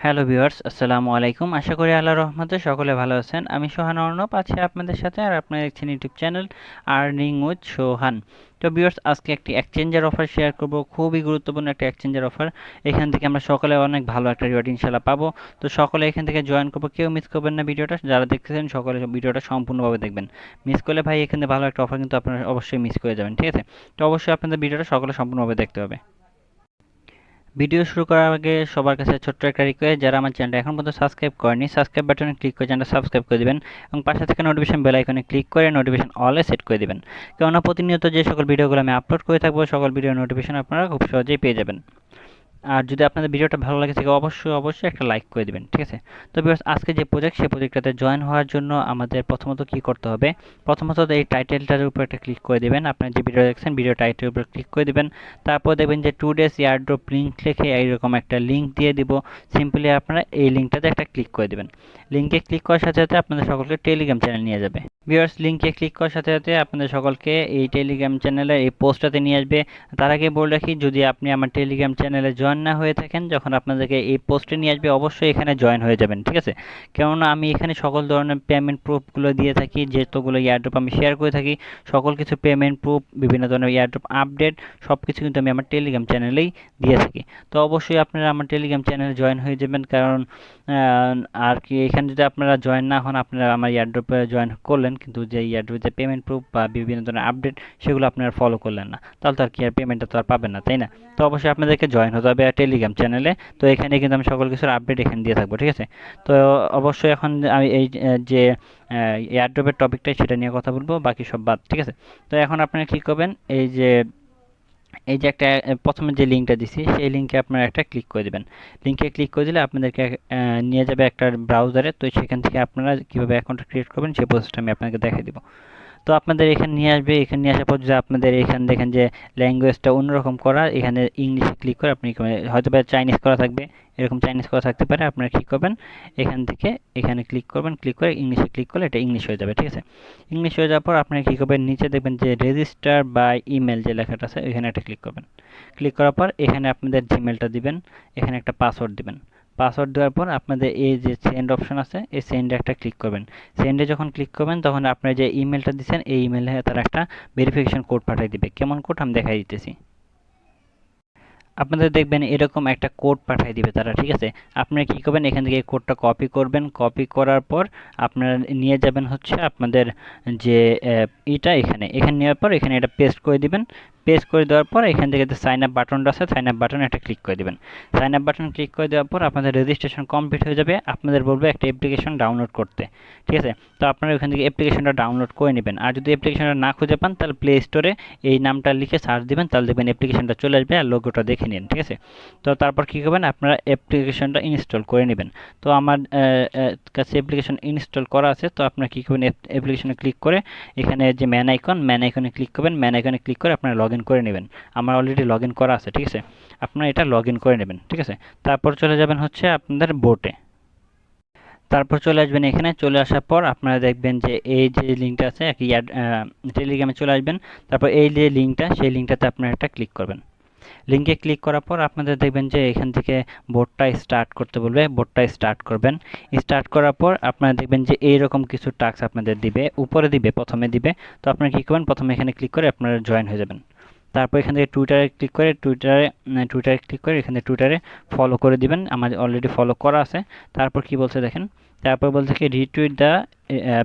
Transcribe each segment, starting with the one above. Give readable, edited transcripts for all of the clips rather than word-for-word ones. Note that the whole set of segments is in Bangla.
হ্যালো ভিউয়ার্স, আসসালামু আলাইকুম। আশা করি আল্লাহর রহমতে সকলে ভালো আছেন। আমি সোহান অর্ণব আছি আপনাদের সাথে, আর আপনারা দেখছেন ইউটিউব চ্যানেল আর্নিং উইথ সোহান। তো ভিউয়ার্স, আজকে একটি এক্সচেঞ্জের অফার শেয়ার করব, খুবই গুরুত্বপূর্ণ একটা এক্সচেঞ্জের অফার। এখান থেকে আমরা সকলে অনেক ভালো একটা রিওয়ার্ড ইনশাল্লাহ পাবো। তো সকলে এখান থেকে জয়েন করবো, কেউ মিস করবেন না ভিডিওটা। যারা দেখতেছেন সকলে ভিডিওটা সম্পূর্ণভাবে দেখবেন। মিস করলে ভাই এখান থেকে ভালো একটা অফার কিন্তু আপনারা অবশ্যই মিস করে যাবেন, ঠিক আছে? তো অবশ্যই আপনাদের ভিডিওটা সকলে সম্পূর্ণভাবে দেখতে হবে। ভিডিও শুরু করার আগে সবার কাছে ছোট্ট একটা রিকোয়েস্ট, যারা আমার চ্যানেলটা এখন পর্যন্ত সাবস্ক্রাইব করেনি, সাবস্ক্রাইব বাটনে ক্লিক করে চ্যানেলটা সাবস্ক্রাইব করে দিবেন এবং পাশে থাকা নোটিফিকেশন বেল আইকনে ক্লিক করে নোটিফিকেশন অলে সেট করে দিবেন। কেননা প্রতিনিয়ত যে সকল ভিডিওগুলো আমি আপলোড করে থাকবো, সকল ভিডিওর নোটিফিকেশন আপনারা খুব সহজেই পেয়ে যাবেন। আর যদি আপনাদের ভিডিওটা ভালো লাগে থাকে অবশ্যই একটা লাইক করে দিবেন, ঠিক আছে? তো ভিউয়ার্স, আজকে যে প্রজেক্ট, সেই প্রজেক্টটাতে জয়েন হওয়ার জন্য আমাদের প্রথমত কি করতে হবে? প্রথমত এই টাইটেলটার উপর একটা ক্লিক করে দিবেন। আপনারা যে ভিডিও দেখছেন ভিডিও টাইটেলের উপর ক্লিক করে দিবেন। তারপর দেখবেন যে 2 ডেজ এয়ারড্রপ লিঙ্ক লিখে এইরকম একটা লিঙ্ক দিয়ে দিব। সিম্পলি আপনারা এই লিঙ্কটাতে একটা ক্লিক করে দিবেন। লিঙ্কে ক্লিক করার সাথে সাথে আপনাদের সকলকে টেলিগ্রাম চ্যানেল নিয়ে যাবে। ভিউয়ার্স, লিঙ্কে ক্লিক করার সাথে সাথে আপনাদের সকলকে এই টেলিগ্রাম চ্যানেলের এই পোস্টটাতে নিয়ে আসবে। তার আগে বলে রাখি, যদি আপনি আমার টেলিগ্রাম চ্যানেলে জয়েন না হয়ে থাকেন, যখন আপনাদেরকে এই পোস্টে নিয়ে আসবে অবশ্যই এখানে জয়েন হয়ে যাবেন, ঠিক আছে? কেননা আমি এখানে সকল ধরনের পেমেন্ট প্রুফগুলো দিয়ে থাকি, যেতগুলো এয়ারড্রপ আমি শেয়ার করে থাকি, সকল কিছু পেমেন্ট প্রুফ, বিভিন্ন ধরনের এয়ারড্রপ আপডেট, সব কিছু কিন্তু আমি আমার টেলিগ্রাম চ্যানেলেই দিয়ে থাকি। তো অবশ্যই আপনারা আমার টেলিগ্রাম চ্যানেলে জয়েন হয়ে যাবেন, কারণ আর কি এখানে যদি আপনারা জয়েন না হন, আপনারা আমার এয়ারড্রপে জয়েন করলেন কিন্তু যে এয়ারড্রপে যে পেমেন্ট প্রুফ বা বিভিন্ন ধরনের আপডেট, সেগুলো আপনারা ফলো করলেন না, তাহলে তো আর কি আর পেমেন্টটা তো আর পাবেন না, তাই না? তো অবশ্যই আপনাদেরকে জয়েন হতে হবে টেলিগ্রাম চ্যানেলে। তো এখানে কিন্তু আমি সকল কিছুর আপডেট এখানে দিয়ে থাকবো, ঠিক আছে? তো অবশ্যই এখন আমি এই যে এয়ারড্রপের টপিকটাই সেটা নিয়ে কথা বলবো, বাকি সব বাদ, ঠিক আছে? তো এখন আপনারা কী করবেন, এই যে একটা প্রথমে যে লিঙ্কটা দিছি, সেই লিঙ্কে আপনারা একটা ক্লিক করে দেবেন। লিঙ্কে ক্লিক করে দিলে আপনাদেরকে নিয়ে যাবে একটা ব্রাউজারে। তো সেখান থেকে আপনারা কীভাবে অ্যাকাউন্ট ক্রিয়েট করবেন সেই প্রসেসটা আমি আপনাকে দেখাই দেবো। তো আপনাদের এখানে নিয়ে আসবে, এখানে নিয়ে আসার পর যদি আপনাদের এখানে দেখেন যে ল্যাঙ্গুয়েজটা অন্যরকম করা, এখানে ইংলিশে ক্লিক করে আপনি হয়তো বা চাইনিজ করা থাকবে, এরকম চাইনিজ করা থাকতে পারে। আপনারা কী করবেন, এখান থেকে এখানে ক্লিক করবেন, ক্লিক করে ইংলিশে ক্লিক করলে এটা ইংলিশ হয়ে যাবে, ঠিক আছে? ইংলিশ হয়ে যাওয়ার পর আপনারা কী করবেন, নিচে দেখবেন যে রেজিস্টার বাই ইমেল যে লেখাটা আছে, এখানে একটা ক্লিক করবেন। ক্লিক করার পর এখানে আপনাদের জিমেলটা দিবেন, এখানে একটা পাসওয়ার্ড দিবেন। পাসওয়ার্ড দেওয়ার পর আপনাদের এই যে সেন্ড অপশন আছে, এই সেন্ডে একটা ক্লিক করবেন। সেন্ডে যখন ক্লিক করবেন তখন আপনার যে ইমেলটা দিচ্ছেন, এই ইমেলে তারা একটা ভেরিফিকেশন কোড পাঠিয়ে দিবে। কেমন কোড আমি দেখাই দিতেছি। আপনাদের দেখবেন এরকম একটা কোড পাঠিয়ে দিবে তারা, ঠিক আছে? আপনারা কী করবেন, এখান থেকে এই কোডটা কপি করবেন। কপি করার পর আপনারা নিয়ে যাবেন হচ্ছে আপনাদের যে এখানে নেওয়ার পর এখানে এটা পেস্ট করে দিবেন। পেস্ট করে দেওয়ার পর এখান থেকে যে সাইন আপ বাটনটা আছে, সাইন আপ বাটনে একটা ক্লিক করে দেবেন। সাইন আপ বাটন ক্লিক করে দেওয়ার পর আপনাদের রেজিস্ট্রেশন কমপ্লিট হয়ে যাবে। আপনাদের বলবে একটা অ্যাপ্লিকেশন ডাউনলোড করতে, ঠিক আছে? তো আপনারা ওখান থেকে অ্যাপ্লিকেশনটা ডাউনলোড করে নেবেন। আর যদি অ্যাপ্লিকেশনটা না খুঁজে পান, তাহলে প্লে স্টোরে এই নামটা লিখে সার্চ দিবেন, তাহলে দেখবেন অ্যাপ্লিকেশনটা চলে আসবে আর লোগোটা দেখে নিন, ঠিক আছে? তো তারপর কী করবেন, আপনারা অ্যাপ্লিকেশনটা ইনস্টল করে নেবেন। তো আমার কাছে অ্যাপ্লিকেশন ইনস্টল করা আছে। তো আপনারা কী করবেন, অ্যাপ্লিকেশনে ক্লিক করে এখানে যে ম্যান আইকনে ক্লিক করবেন। ম্যান আইকনে ক্লিক করে আপনারা লগ ইন করে নেবেন। আমার অলরেডি লগ ইন করা আছে, ঠিক আছে? আপনারা এটা লগ ইন করে নেবেন, ঠিক আছে? তারপর চলে যাবেন হচ্ছে আপনাদের বোটে। তারপর চলে আসবেন, এখানে চলে আসার পর আপনারা দেখবেন যে এই যে লিঙ্কটা আছে, এক টেলিগ্রামে চলে আসবেন। তারপর এই যে লিঙ্কটা, সেই লিঙ্কটাতে আপনারা একটা ক্লিক করবেন। লিঙ্কে ক্লিক করার পর আপনাদের দেখবেন যে এখান থেকে বোটটা স্টার্ট করতে বলবে, বোটটা স্টার্ট করবেন। স্টার্ট করার পর আপনারা দেখবেন যে এইরকম কিছু টাস্ক আপনাদের দিবে, উপরে দিবে, প্রথমে দিবে। তো আপনারা কী করবেন, প্রথমে এখানে ক্লিক করে আপনারা জয়েন হয়ে যাবেন। তারপর এখান থেকে টুইটারে ক্লিক করে এখানে টুইটারে ফলো করে দিবেন। আমার অলরেডি ফলো করা আছে। তারপর কি বলছে দেখেন, তারপর বলছে কি retweet the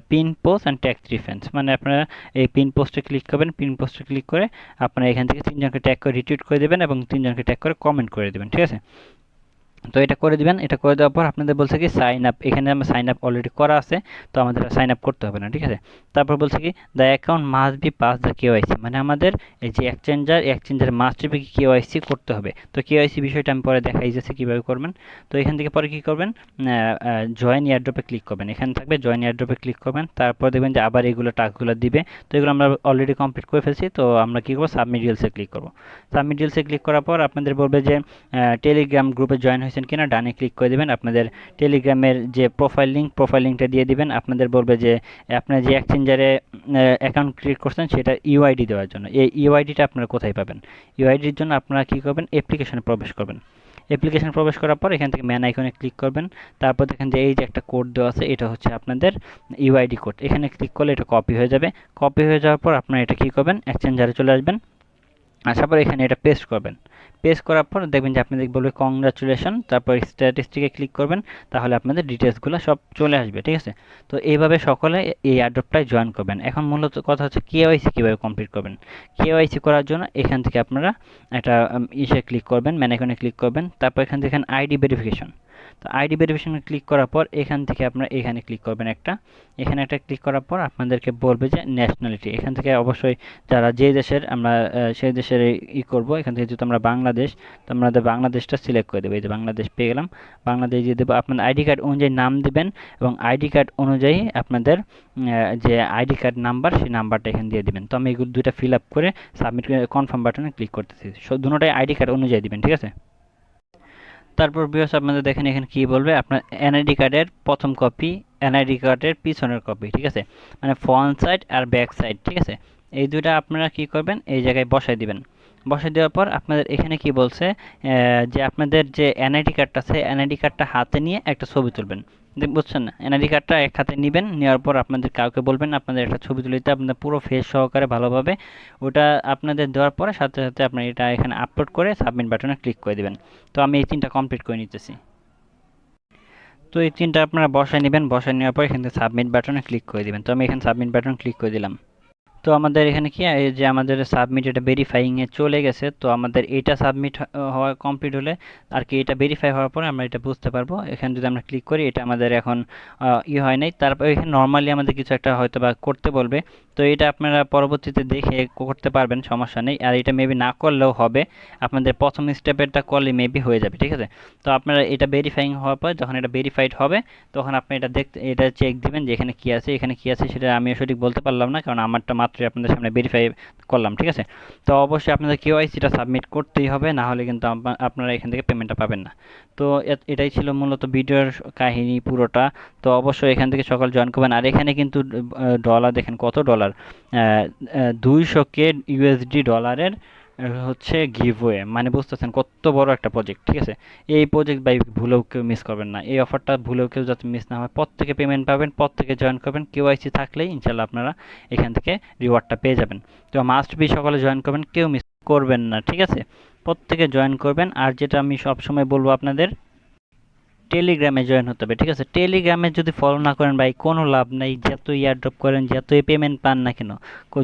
pin post and tag reference, মানে আপনারা এই পিন পোস্টে ক্লিক করবেন। পিন পোস্টে ক্লিক করে আপনারা এখান থেকে তিনজনকে ট্যাগ করে রিটুইট করে দেবেন এবং তিনজনকে ট্যাগ করে কমেন্ট করে দেবেন, ঠিক আছে? তো এটা করে দিবেন। এটা করে দেওয়ার পর আপনাদের বলছে কি সাইন আপ, এখানে আমার সাইন আপ অলরেডি করা আছে, তো আমাদের সাইন আপ করতে হবে না, ঠিক আছে? তারপর বলছে কি the account must be pass the KYC, মানে আমাদের এই যে এক্সচেঞ্জার মাস্ট বি কেওয়াইসি করতে হবে। তো কেওয়াইসি বিষয়টা আমি পরে দেখাই যাচ্ছে কীভাবে করবেন। তো এখান থেকে পরে কী করবেন, জয়েন এয়ারড্রপে ক্লিক করবেন। এখানে থাকবে জয়েন এয়ারড্রপে ক্লিক করবেন। তারপর দেখবেন যে আবার এগুলো টাস্কগুলো দিবে। তো এগুলো আমরা অলরেডি কমপ্লিট করে ফেলছি। তো আমরা কী করবো, সাবমিট ডিটেইলসে ক্লিক করবো। সাবমিট ডিটেইলসে ক্লিক করার পর আপনাদের বলবে যে টেলিগ্রাম গ্রুপে জয়েন হয়েছেন কিনা, ডানে ক্লিক করে দেবেন। আপনাদের টেলিগ্রামের যে প্রোফাইল লিঙ্কটা দিয়ে দিবেন। আপনাদের বলবে যে আপনার যে এক্সচেঞ্জারে অ্যাকাউন্ট ক্রিয়েট করছেন সেটার ইউআইডি দেওয়ার জন্য। এই ইউআইডিটা আপনারা কোথায় পাবেন? ইউআইডির জন্য আপনারা কী করবেন, অ্যাপ্লিকেশনে প্রবেশ করবেন। অ্যাপ্লিকেশন প্রবেশ করার পর এখান থেকে ম্যান আইকনে ক্লিক করবেন। তারপর দেখেন যে এই যে একটা কোড দেওয়া আছে, এটা হচ্ছে আপনাদের ইউআইডি কোড। এখানে ক্লিক করলে এটা কপি হয়ে যাবে। কপি হয়ে যাওয়ার পর আপনারা এটা কী করবেন, এক্সচেঞ্জারে চলে আসবেন। আসার পর এখানে এটা পেস্ট করবেন। পেস্ট করার পর দেখবেন যে আপনাদের বলবে কংগ্রাচুলেশন, তারপর স্ট্যাটিস্টিকে ক্লিক করবেন, তাহলে আপনাদের ডিটেলসগুলো সব চলে আসবে, ঠিক আছে। তো এইভাবে সকলে এই এয়ারড্রপটায় জয়েন করবেন। এখন মূলত কথা হচ্ছে কেওয়াইসি কীভাবে কমপ্লিট করবেন। কেওয়াইসি করার জন্য এখান থেকে আপনারা একটা ইসে ক্লিক করবেন, ম্যান আইকনে ক্লিক করবেন, তারপর এখান থেকে আইডি ভেরিফিকেশন। তো আইডি ভেরিফিকেশনে ক্লিক করার পর এখান থেকে আপনারা এখানে ক্লিক করবেন একটা। এখানে একটা ক্লিক করার পর আপনাদেরকে বলবে যে ন্যাশনালিটি। এখান থেকে অবশ্যই যারা যে দেশের, আমরা সেই দেশের করব। এখান থেকে যেহেতু আমরা বাংলাদেশ, তো আমাদের বাংলাদেশটা সিলেক্ট করে দেবো। এই যে বাংলাদেশ পেয়ে গেলাম, বাংলাদেশ দিয়ে দেবো। আপনাদের আইডি কার্ড অনুযায়ী নাম দেবেন এবং আইডি কার্ড অনুযায়ী আপনাদের যে আইডি কার্ড নাম্বার, সেই নাম্বারটা এখানে দিয়ে দিবেন। তো আমি এগুলো দুইটা ফিল আপ করে সাবমিট কনফার্ম বাটনে ক্লিক করতেছি। দুটোটাই আইডি কার্ড অনুযায়ী দিবেন, ঠিক আছে। তারপর ভিউয়ার্স আপনাদের দেখেন এখানে কি বলবে, আপনার এনআইডি কার্ডের প্রথম কপি, এনআইডি কার্ডের পিছনের কপি, ঠিক আছে, মানে ফ্রন্ট সাইড আর ব্যাক সাইড, ঠিক আছে। এই দুইটা আপনারা কি করবেন, এই জায়গায় বসাই দিবেন। বসাই দেওয়ার পর আপনাদের এখানে কি বলছে, যে আপনাদের যে এনআইডি কার্ডটা আছে, এনআইডি কার্ডটা হাতে নিয়ে একটা ছবি তুলবেন। বুঝছেন না, এনআইডি কার্ডটা এক হাতে নেবেন, নেওয়ার পর আপনাদের কাউকে বলবেন আপনাদের একটা ছবি তুলে দিতে, আপনাদের পুরো ফেস সহকারে ভালোভাবে। ওটা আপনাদের দেওয়ার পরে সাথে সাথে আপনার এটা এখানে আপলোড করে সাবমিট বাটনে ক্লিক করে দিবেন। তো আমি এই 3টা কমপ্লিট করে নিতেছি। তো এই 3টা আপনারা বসায় নেবেন, বসায় নেওয়ার পর এখান থেকে সাবমিট বাটনে ক্লিক করে দিবেন। তো আমি এখানে সাবমিট বাটন ক্লিক করে দিলাম। তো আমাদের এখানে কি এই যে আমাদের সাবমিট, এটা ভেরিফাইংয়ে চলে গেছে। তো আমাদের এটা সাবমিট হওয়া কমপ্লিট হলে আর কি, এটা ভেরিফাই হওয়ার পরে আমরা এটা বুঝতে পারবো। এখানে যদি আমরা ক্লিক করি, এটা আমাদের এখন হয় নাই। তারপর এখানে নর্মালি আমাদের কিছু একটা হয়তো বা করতে বলবে। তো এটা আপনারা পরবর্তীতে দেখে করতে পারবেন, সমস্যা নেই। আর এটা মেবি না করলেও হবে, আপনাদের প্রথম স্টেপেরটা করলে মেবি হয়ে যাবে, ঠিক আছে। তো আপনারা এটা ভেরিফাইং হওয়ার পর যখন এটা ভেরিফাইড হবে, তখন আপনি এটা এটা চেক দিবেন যে এখানে কি আছে, এখানে কি আছে সেটা আমি সঠিক বলতে পারলাম না, কারণ আমারটা মাত্রই আপনাদের সামনে ভেরিফাই করলাম, ঠিক আছে। তো অবশ্যই আপনাদের কেওয়াইসিটা সাবমিট করতেই হবে, না হলে কিন্তু আপনারা এখান থেকে পেমেন্টটা পাবেন না। তো এটাই ছিল মূলত ভিডিওর কাহিনী পুরোটা। তো অবশ্যই এখান থেকে সকাল জয়েন করবেন। আর এখানে কিন্তু ডলার দেখেন, কত ডলার, 200K ইউএসডি ডলারের হচ্ছে গিভওয়ে, মানে বুঝতেছেন কত বড় একটা প্রজেক্ট, ঠিক আছে। এই প্রজেক্ট ভাই ভুলেও কেউ মিস করবেন না, এই অফারটা ভুলেও কেউ যাতে মিস না হয়। প্রত্যেকে পেমেন্ট পাবেন, প্রত্যেকে জয়েন করবেন, কেওয়াইসি থাকলেই ইনশাল্লাহ আপনারা এখান থেকে রিওয়ার্ডটা পেয়ে যাবেন। তো মাস্ট বি সকালে জয়েন করবেন, কেউ মিস করবেন না, ঠিক আছে। প্রত্যেকে জয়েন করবেন। আর যেটা আমি সবসময় বলবো আপনাদের, টেলিগ্রামে জয়েন হতে হবে, ঠিক আছে। টেলিগ্রামে যদি ফলো না করেন ভাই, কোনো লাভ নেই। যতই এয়ারড্রপ করেন, যতই পেমেন্ট পান না কেন,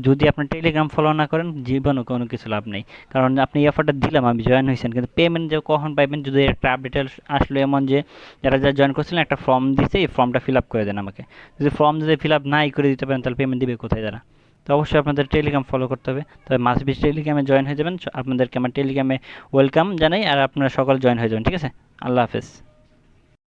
যদি আপনি টেলিগ্রাম ফলো না করেন, জীবনও কোনো কিছু লাভ নেই। কারণ আপনি এই অফারটা দিলাম, আমি জয়েন হয়েছেন, কিন্তু পেমেন্ট যে কখন পাইবেন, যদি একটা আপডেট আসলো এমন যে যারা যারা জয়েন করছিলেন একটা ফর্ম দিছে, এই ফর্মটা ফিল আপ করে দেন আমাকে। যদি ফর্ম যদি ফিল আপ নাই করে দিতে পারেন, তাহলে পেমেন্ট দিবে কোথায় তারা। তো অবশ্যই আপনাদের টেলিগ্রাম ফলো করতে হবে। তবে মাস্ট বি টেলিগ্রামে জয়েন হয়ে যাবেন। আপনাদেরকে আমার টেলিগ্রামে ওয়েলকাম জানাই। আর আপনারা সকল জয়েন হয়ে যাবেন, ঠিক আছে। আল্লাহ হাফেজ।